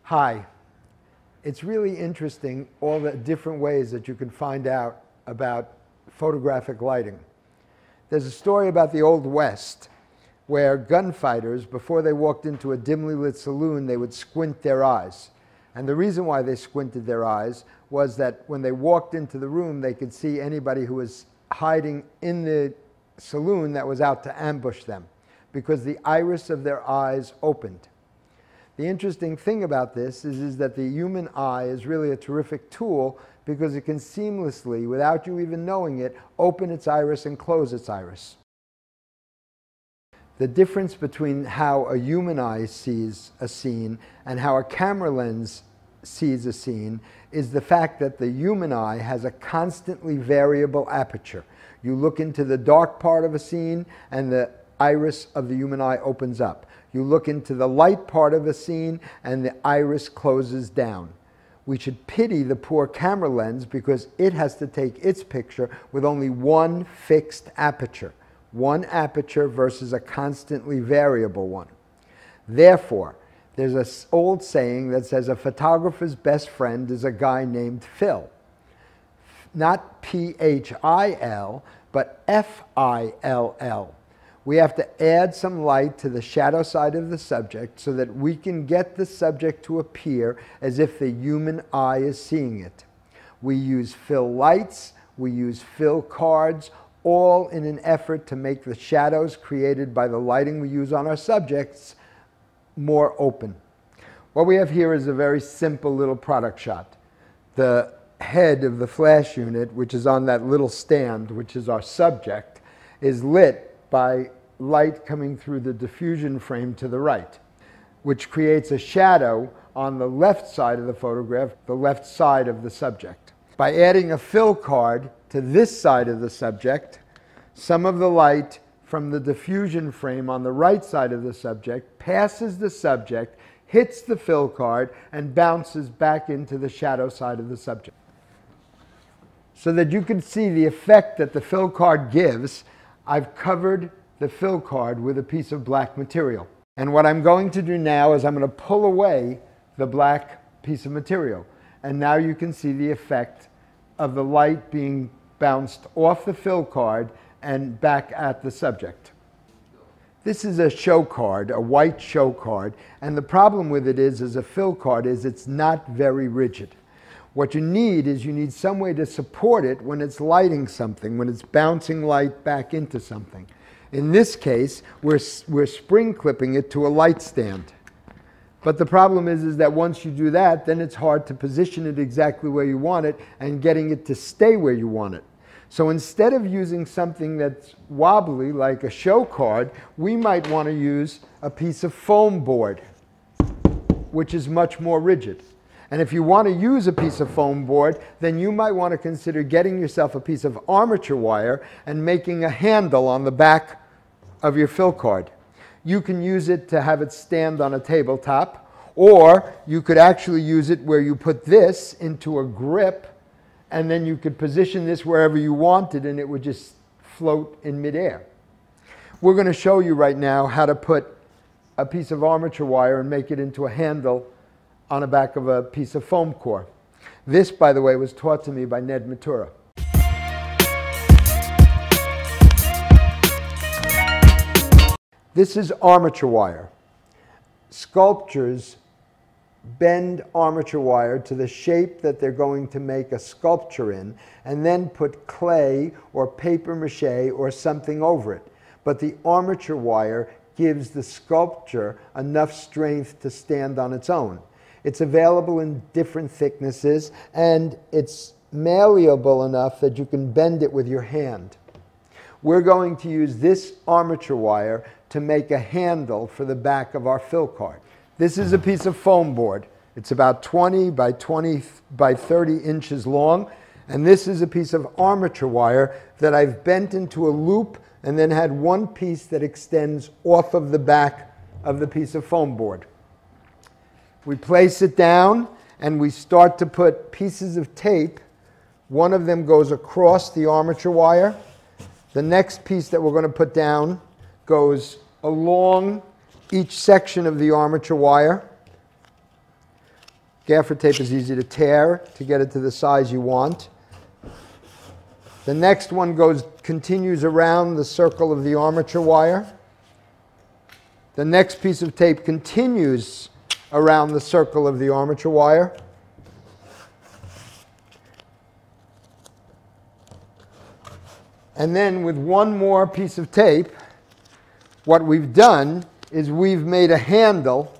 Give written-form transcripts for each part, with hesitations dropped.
Hi. It's really interesting all the different ways that you can find out about photographic lighting. There's a story about the Old West where gunfighters, before they walked into a dimly lit saloon, they would squint their eyes. And the reason why they squinted their eyes was that when they walked into the room, they could see anybody who was hiding in the saloon that was out to ambush them, because the iris of their eyes opened. The interesting thing about this is that the human eye is really a terrific tool because it can seamlessly, without you even knowing it, open its iris and close its iris. The difference between how a human eye sees a scene and how a camera lens sees a scene is the fact that the human eye has a constantly variable aperture. You look into the dark part of a scene and the iris of the human eye opens up. You look into the light part of a scene and the iris closes down. We should pity the poor camera lens because it has to take its picture with only one fixed aperture. One aperture versus a constantly variable one. Therefore, there's an old saying that says a photographer's best friend is a guy named Phil. Not P-H-I-L, but F-I-L-L. We have to add some light to the shadow side of the subject so that we can get the subject to appear as if the human eye is seeing it. We use fill lights, we use fill cards, all in an effort to make the shadows created by the lighting we use on our subjects more open. What we have here is a very simple little product shot. The head of the flash unit, which is on that little stand, which is our subject, is lit by light coming through the diffusion frame to the right, which creates a shadow on the left side of the photograph, the left side of the subject. By adding a fill card to this side of the subject, some of the light from the diffusion frame on the right side of the subject passes the subject, hits the fill card, and bounces back into the shadow side of the subject. So that you can see the effect that the fill card gives, I've covered the fill card with a piece of black material. And what I'm going to do now is I'm going to pull away the black piece of material. And now you can see the effect of the light being bounced off the fill card and back at the subject. This is a show card, a white show card, and the problem with it is, as a fill card, is it's not very rigid. What you need some way to support it when it's lighting something, when it's bouncing light back into something. In this case, we're spring clipping it to a light stand. But the problem is that once you do that, then it's hard to position it exactly where you want it and getting it to stay where you want it. So instead of using something that's wobbly, like a show card, we might want to use a piece of foam board, which is much more rigid. And if you want to use a piece of foam board, then you might want to consider getting yourself a piece of armature wire and making a handle on the back of your fill card. You can use it to have it stand on a tabletop, or you could actually use it where you put this into a grip, and then you could position this wherever you wanted and it would just float in midair. We're going to show you right now how to put a piece of armature wire and make it into a handle on the back of a piece of foam core. This, by the way, was taught to me by Ned Matura. This is armature wire. Sculptors bend armature wire to the shape that they're going to make a sculpture in, and then put clay or paper mache or something over it. But the armature wire gives the sculpture enough strength to stand on its own. It's available in different thicknesses, and it's malleable enough that you can bend it with your hand. We're going to use this armature wire to make a handle for the back of our fill card. This is a piece of foam board. It's about 20 by 30 inches long, and this is a piece of armature wire that I've bent into a loop and then had one piece that extends off of the back of the piece of foam board. We place it down and we start to put pieces of tape. One of them goes across the armature wire. The next piece that we're going to put down goes along each section of the armature wire. Gaffer tape is easy to tear to get it to the size you want. The next one continues around the circle of the armature wire. The next piece of tape continues around the circle of the armature wire. And then with one more piece of tape, what we've done is we've made a handle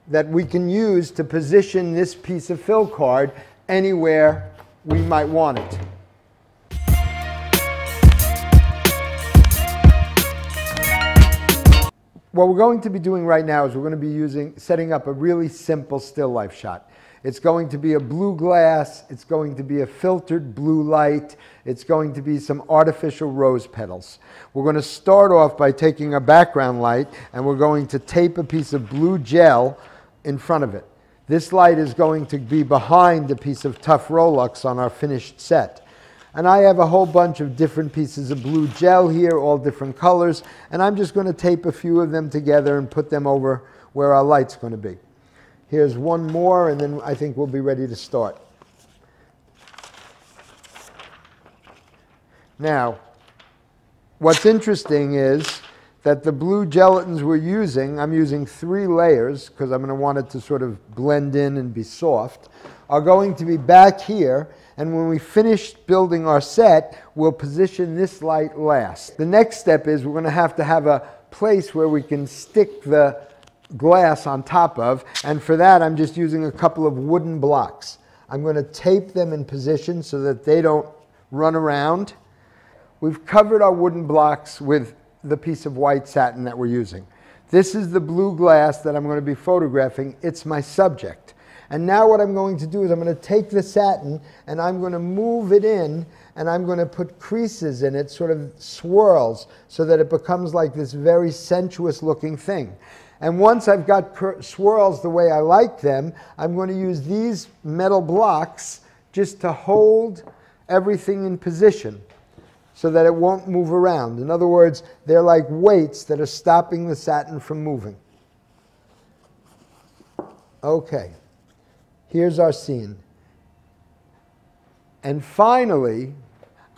that we can use to position this piece of fill card anywhere we might want it. What we're going to be doing right now is we're going to be setting up a really simple still life shot. It's going to be a blue glass, it's going to be a filtered blue light, it's going to be some artificial rose petals. We're going to start off by taking a background light and we're going to tape a piece of blue gel in front of it. This light is going to be behind a piece of tough Rolex on our finished set. And I have a whole bunch of different pieces of blue gel here, all different colors, and I'm just going to tape a few of them together and put them over where our light's going to be. Here's one more, and then I think we'll be ready to start. Now, what's interesting is that the blue gelatins we're using, I'm using 3 layers because I'm going to want it to sort of blend in and be soft, are going to be back here, and when we finish building our set, we'll position this light last. The next step is we're going to have a place where we can stick the glass on top of, and for that I'm just using a couple of wooden blocks. I'm going to tape them in position so that they don't run around. We've covered our wooden blocks with the piece of white satin that we're using. This is the blue glass that I'm going to be photographing. It's my subject. And now what I'm going to do is I'm going to take the satin and I'm going to move it in and I'm going to put creases in it, sort of swirls, so that it becomes like this very sensuous looking thing. And once I've got swirls the way I like them, I'm going to use these metal blocks just to hold everything in position so that it won't move around. In other words, they're like weights that are stopping the satin from moving. Okay, here's our scene. And finally,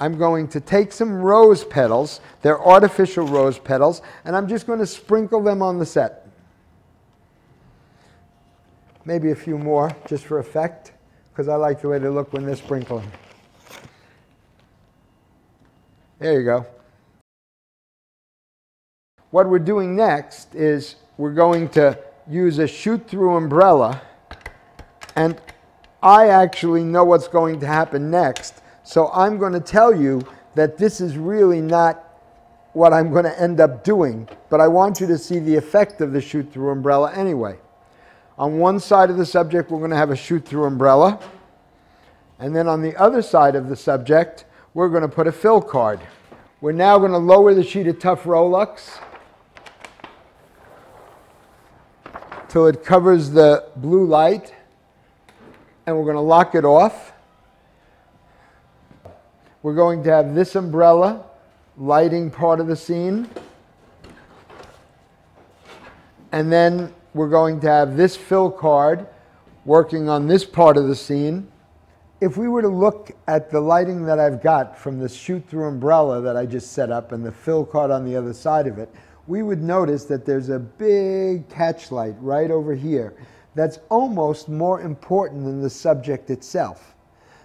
I'm going to take some rose petals, they're artificial rose petals, and I'm just going to sprinkle them on the set. Maybe a few more, just for effect, because I like the way they look when they're sprinkling. There you go. What we're doing next is we're going to use a shoot-through umbrella, and I actually know what's going to happen next, so I'm going to tell you that this is really not what I'm going to end up doing, but I want you to see the effect of the shoot-through umbrella anyway. On one side of the subject, we're going to have a shoot-through umbrella. And then on the other side of the subject, we're going to put a fill card. We're now going to lower the sheet of tough Rolex till it covers the blue light. And we're going to lock it off. We're going to have this umbrella lighting part of the scene. And then we're going to have this fill card working on this part of the scene. If we were to look at the lighting that I've got from the shoot-through umbrella that I just set up and the fill card on the other side of it, we would notice that there's a big catch light right over here that's almost more important than the subject itself.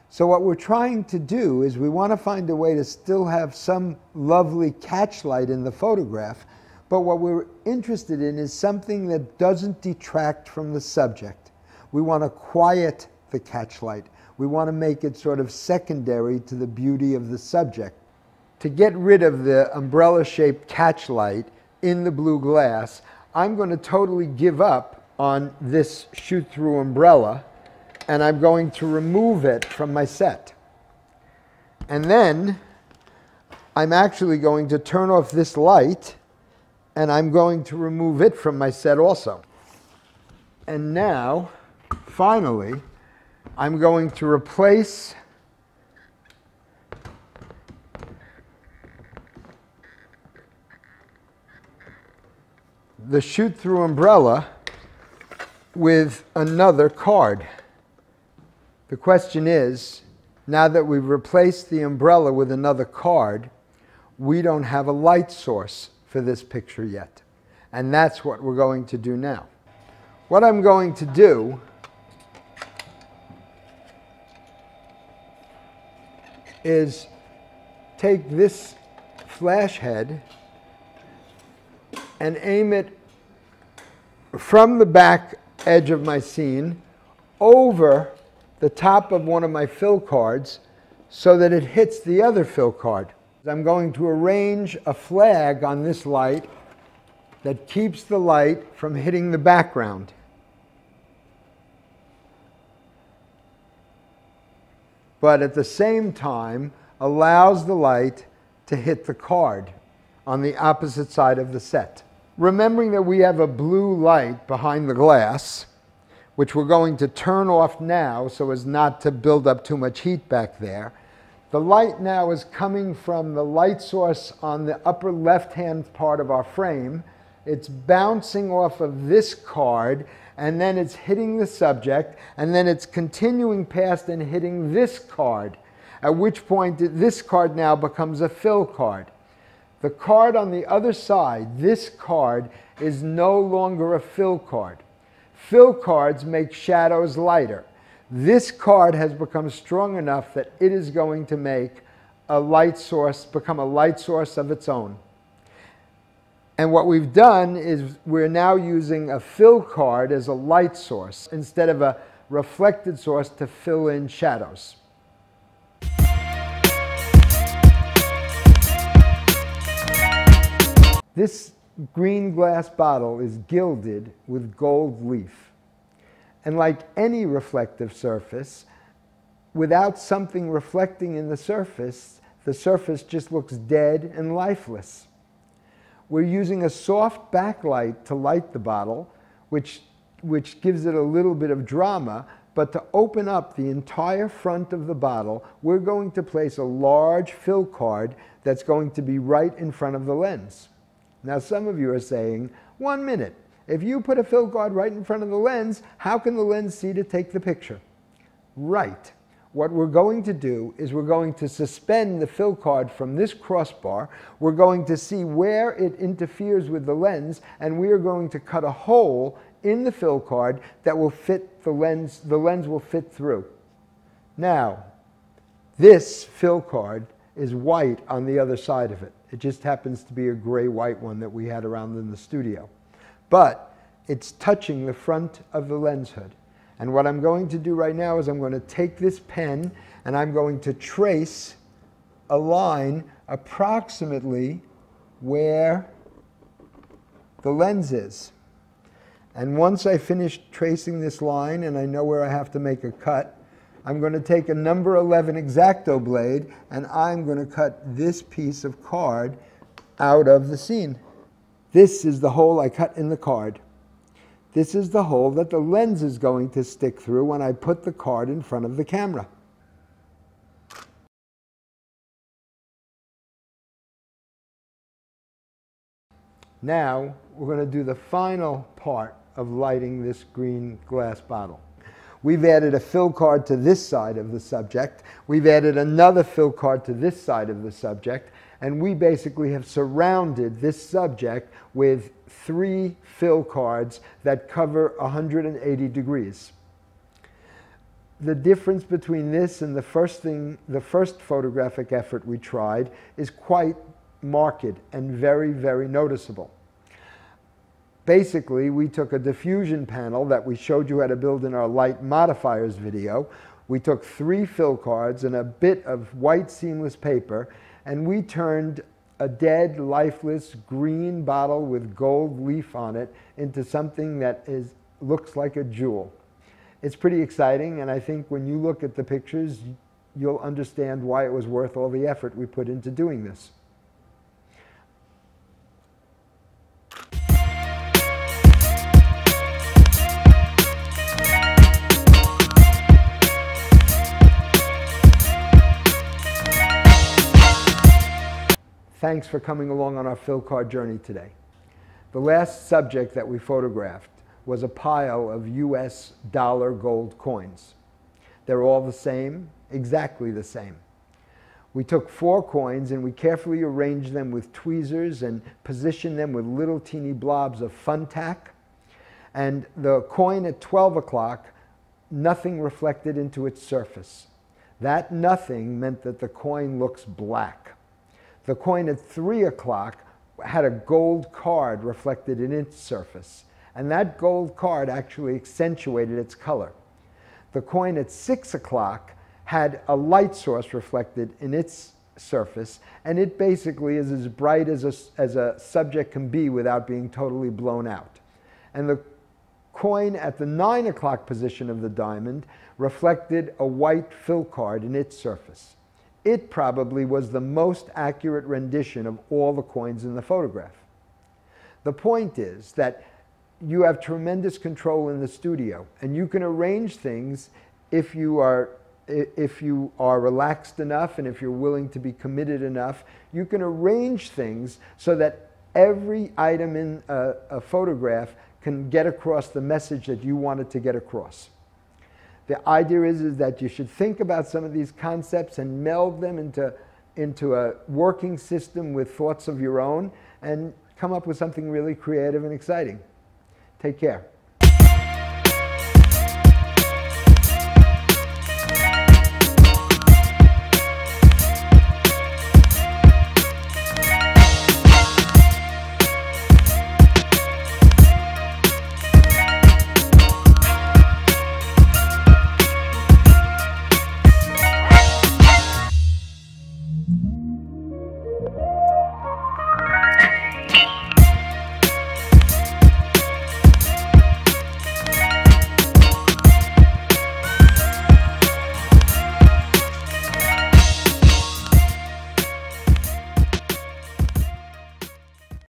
So what we're trying to do is we want to find a way to still have some lovely catch light in the photograph, but what we're interested in is something that doesn't detract from the subject. We want to quiet the catch light. We want to make it sort of secondary to the beauty of the subject. To get rid of the umbrella-shaped catch light in the blue glass, I'm going to totally give up on this shoot-through umbrella, and I'm going to remove it from my set. And then I'm actually going to turn off this light, and I'm going to remove it from my set also. And now, finally, I'm going to replace the shoot-through umbrella with another card. The question is, now that we've replaced the umbrella with another card, we don't have a light source for this picture yet. And that's what we're going to do now. What I'm going to do is take this flash head and aim it from the back edge of my scene over the top of one of my fill cards so that it hits the other fill card. I'm going to arrange a flag on this light that keeps the light from hitting the background. But at the same time allows the light to hit the card on the opposite side of the set. Remembering that we have a blue light behind the glass, which we're going to turn off now so as not to build up too much heat back there. The light now is coming from the light source on the upper left-hand part of our frame. It's bouncing off of this card, and then it's hitting the subject, and then it's continuing past and hitting this card, at which point this card now becomes a fill card. The card on the other side, this card, is no longer a fill card. Fill cards make shadows lighter. This card has become strong enough that it is going to make a light source, become a light source of its own. And what we've done is we're now using a fill card as a light source instead of a reflected source to fill in shadows. This green glass bottle is gilded with gold leaf. And like any reflective surface, without something reflecting in the surface just looks dead and lifeless. We're using a soft backlight to light the bottle, which gives it a little bit of drama, but to open up the entire front of the bottle, we're going to place a large fill card that's going to be right in front of the lens. Now some of you are saying, 1 minute, if you put a fill card right in front of the lens, how can the lens see to take the picture? Right. What we're going to do is we're going to suspend the fill card from this crossbar. We're going to see where it interferes with the lens, and we are going to cut a hole in the fill card that will fit the lens will fit through. Now, this fill card is white on the other side of it. It just happens to be a gray-white one that we had around in the studio. But it's touching the front of the lens hood. And what I'm going to do right now is I'm going to take this pen and I'm going to trace a line approximately where the lens is. And once I finish tracing this line and I know where I have to make a cut, I'm going to take a number 11 X-Acto blade and I'm going to cut this piece of card out of the scene. This is the hole I cut in the card. This is the hole that the lens is going to stick through when I put the card in front of the camera. Now we're going to do the final part of lighting this green glass bottle. We've added a fill card to this side of the subject. We've added another fill card to this side of the subject. And we basically have surrounded this subject with 3 fill cards that cover 180 degrees. The difference between this and the first photographic effort we tried is quite marked and very, very noticeable. Basically, we took a diffusion panel that we showed you how to build in our light modifiers video. We took 3 fill cards and a bit of white seamless paper, and we turned a dead, lifeless green bottle with gold leaf on it into something that looks like a jewel. It's pretty exciting, and I think when you look at the pictures, you'll understand why it was worth all the effort we put into doing this. Thanks for coming along on our fill card journey today. The last subject that we photographed was a pile of US dollar gold coins. They're all the same, exactly the same. We took 4 coins and we carefully arranged them with tweezers and positioned them with little teeny blobs of funtack. And the coin at 12 o'clock, nothing reflected into its surface. That nothing meant that the coin looks black. The coin at 3 o'clock had a gold card reflected in its surface, and that gold card actually accentuated its color. The coin at 6 o'clock had a light source reflected in its surface, and it basically is as bright as a subject can be without being totally blown out. And the coin at the 9 o'clock position of the diamond reflected a white fill card in its surface. It probably was the most accurate rendition of all the coins in the photograph. The point is that you have tremendous control in the studio, and you can arrange things if you are relaxed enough and if you're willing to be committed enough. You can arrange things so that every item in a photograph can get across the message that you wanted to get across. The idea is that you should think about some of these concepts and meld them into a working system with thoughts of your own and come up with something really creative and exciting. Take care.